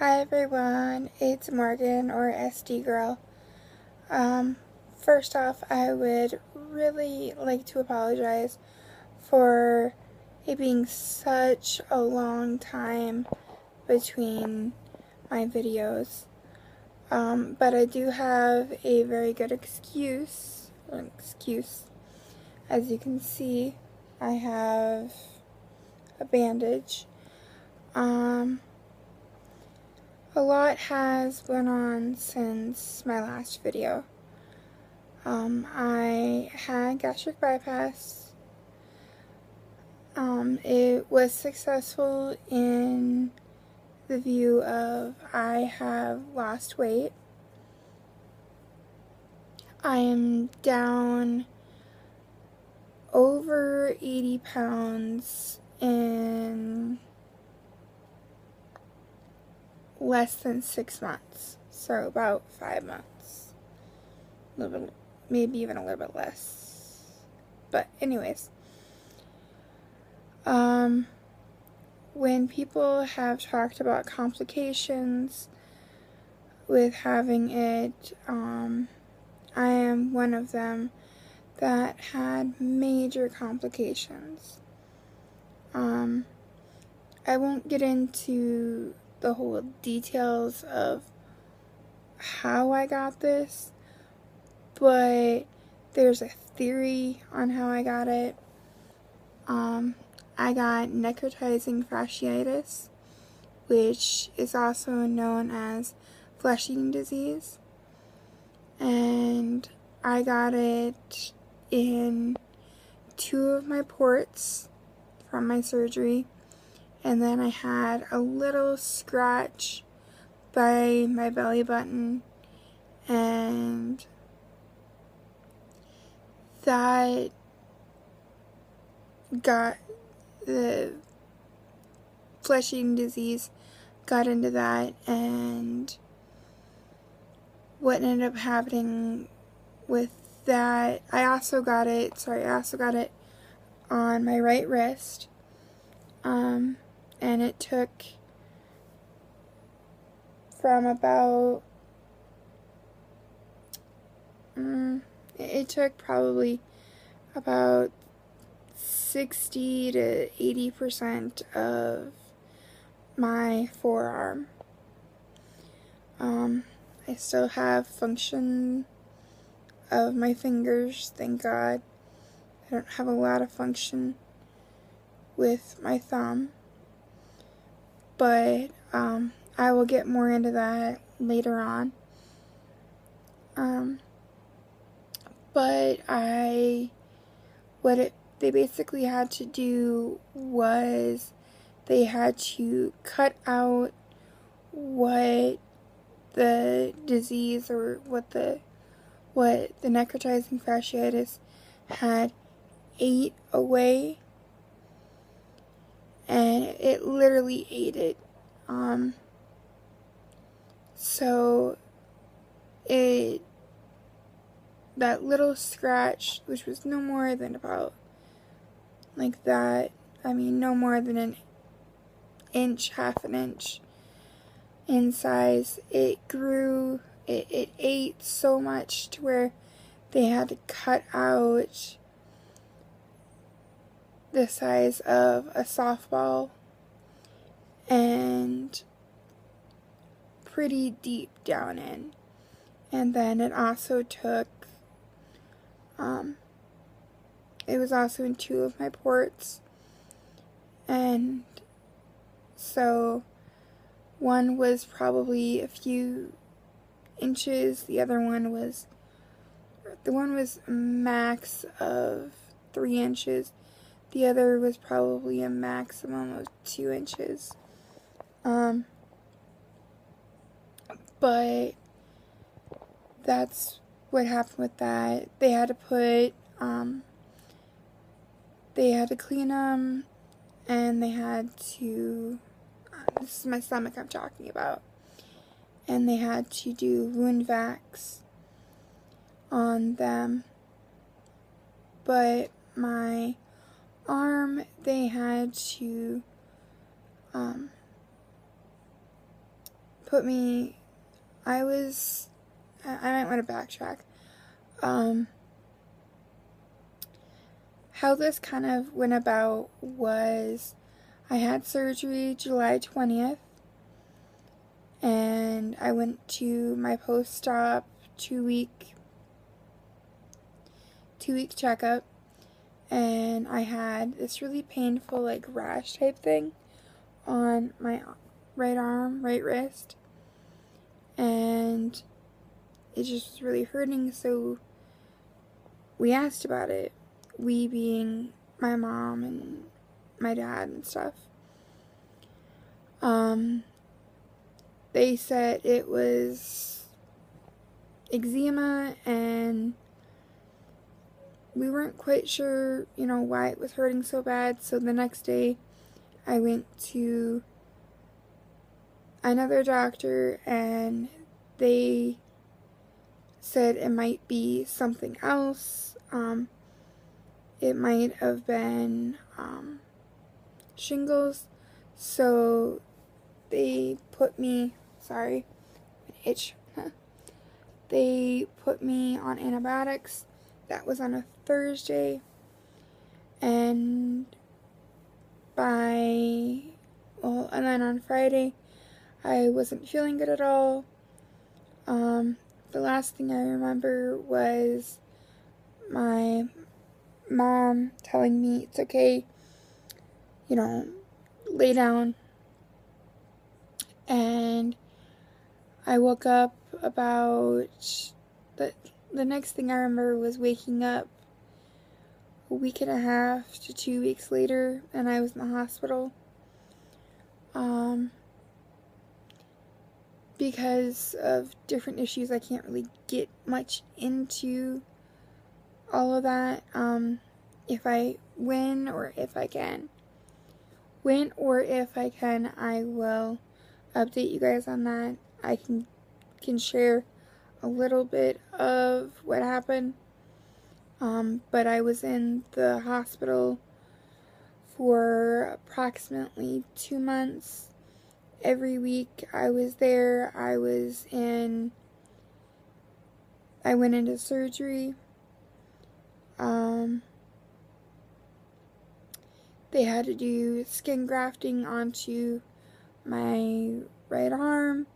Hi everyone, it's Morgan or SD Girl. First off, I would really like to apologize for it being such a long time between my videos. But I do have a very good excuse. As you can see, I have a bandage. A lot has went on since my last video. I had gastric bypass. It was successful in the view of I have lost weight. I am down over 80 pounds in less than 6 months, so about 5 months, a little bit, maybe even a little bit less, but anyways, when people have talked about complications with having it, I am one of them that had major complications. I won't get into the whole details of how I got this, but there's a theory on how I got it. I got necrotizing fasciitis, which is also known as flesh-eating disease, and I got it in 2 of my ports from my surgery. And then I had a little scratch by my belly button, and that got the flesh-eating disease got into that, and what ended up happening with that, I also got it on my right wrist. And it took from about, it took probably about 60 to 80% of my forearm. I still have function of my fingers, thank God. I don't have a lot of function with my thumb, but I will get more into that later on. But they basically had to do was they had to cut out what the disease or what the necrotizing fasciitis had ate away, and it literally ate it. So that little scratch, which was no more than about like that, no more than an inch, half an inch in size, it grew, it ate so much to where they had to cut out the size of a softball and pretty deep down in. And then it also took, it was also in 2 of my ports, and so one was probably a few inches, the one was a max of 3 inches, the other was probably a maximum of 2 inches. But that's what happened with that. They had to put, they had to clean them, and they had to, this is my stomach I'm talking about, and they had to do wound vacs on them. But my arm, they had to put me, I might want to backtrack. How this kind of went about was I had surgery July 20th, and I went to my post-op 2-week checkup, and I had this really painful like rash type thing on my right arm, right wrist, and it just was really hurting, so we asked about it. We being my mom and my dad and stuff. They said it was eczema, and we weren't quite sure, why it was hurting so bad. So the next day, I went to another doctor, and they said it might be something else. It might have been shingles. So they put me, itch. They put me on antibiotics. That was on a Thursday. And then on Friday, I wasn't feeling good at all. The last thing I remember was my mom telling me it's okay, lay down. And I woke up about, the next thing I remember was waking up a week and a half to 2 weeks later, and I was in the hospital. Because of different issues, I can't really get much into all of that. If I win or if I can, I will update you guys on that. I can share a little bit of what happened. But I was in the hospital for approximately 2 months. Every week I was there. I went into surgery. They had to do skin grafting onto my right arm.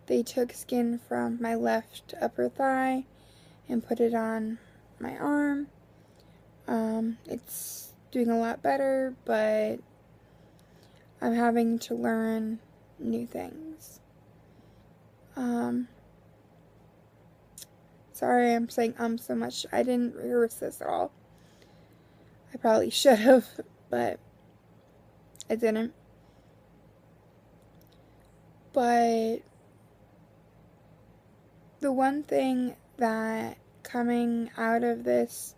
They took skin from my left upper thigh and put it on my arm. It's doing a lot better, but I'm having to learn new things. Sorry I'm saying so much. I didn't rehearse this at all. I probably should have, but I didn't. But the one thing that coming out of this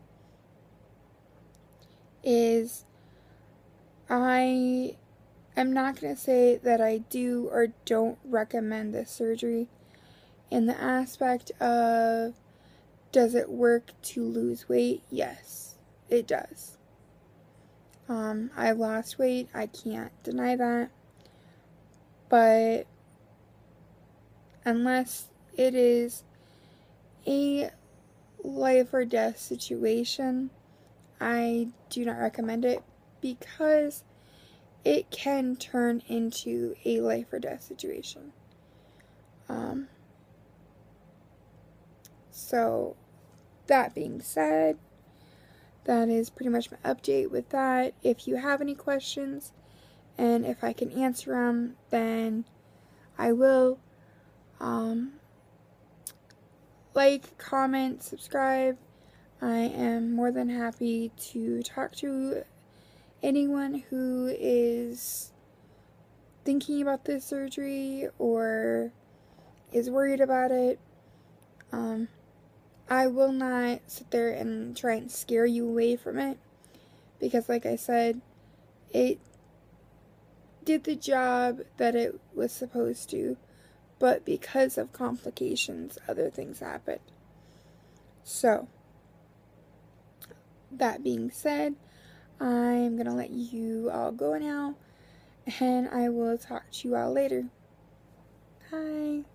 is I am not going to say that I do or don't recommend this surgery in the aspect of, does it work to lose weight? Yes, it does. I've lost weight. I can't deny that. But unless it is a life or death situation, I do not recommend it, because it can turn into a life or death situation. So that being said, that is pretty much my update with that. If you have any questions, and if I can answer them, then I will. Like, comment, subscribe. I am more than happy to talk to anyone who is thinking about this surgery or is worried about it. I will not sit there and try and scare you away from it, because like I said, it did the job that it was supposed to, but because of complications, other things happened. So, that being said, I'm going to let you all go now, and I will talk to you all later. Bye.